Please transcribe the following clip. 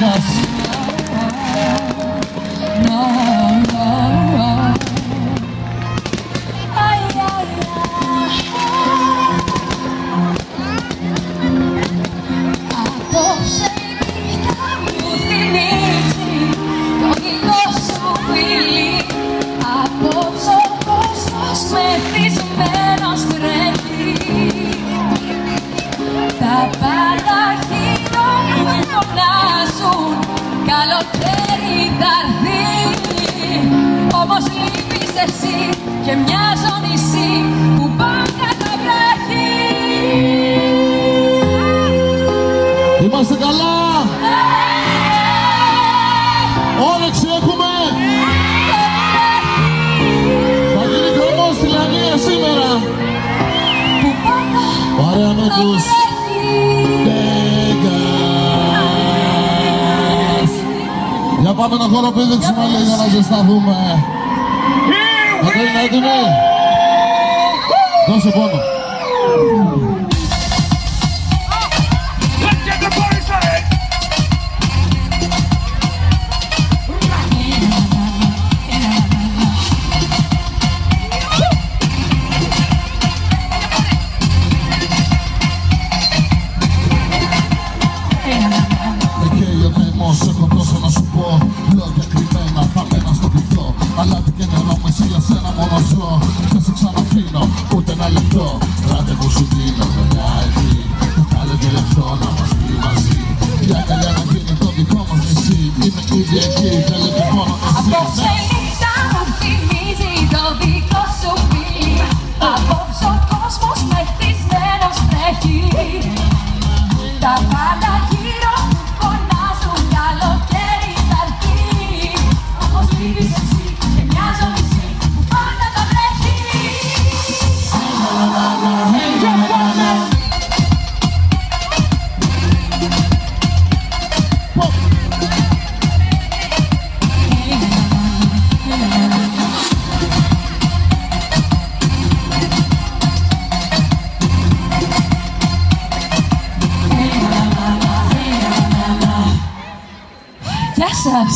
Μαλάκας. Απόψε η νύχτα μου θυμίζει το γλυκό σου φιλί. Απόψε ο κόσμος μεθυσμένος τρέχει. Τα πάντα γύρω μου φωνάζουν καλοκαίρι θα έρθει. Όμως λείπεις εσύ και μοιάζω νησί που πάντα θα βρέχει. Είμαστε καλά! Όρεξη έχουμε! Θα γίνει χαμός στη Λαμία σήμερα! Παρέα με τους Vegas! Για πάμε το χώρο πήδηξουμε λίγο να ζεσταθούμε! Θα είναι έτοιμοι! Δώσε πόνο! Έχω τόσο να σου πω, λόγια κρυμμένα, θαμμένα στο πληθώ. Αλλά τι και νερό μου, εσύ για σένα μόνο ζω. Δεν σε ξαναφήνω, ούτε ένα λεπτό. Ραντεβού σου δίνω με μια ευχή. Το καλοκαίρι αυτό να μας πει μαζί. Για καλιά να γίνει το δικό μας νησί. Είμαι ήδη εκεί, θέλετε μόνο εσύ. Απόψε η νύχτα μου θυμίζει το δικό σου φιλί. Απόψε ο κόσμος μεθυσμένος τρέχει. Τα πάντα γύρω μου φωνάζουν καλοκαίρι θα έρθει. Όμως λείπεις εσύ και μοιάζω νησί που πάντα θα βρέχει. Γεια σας!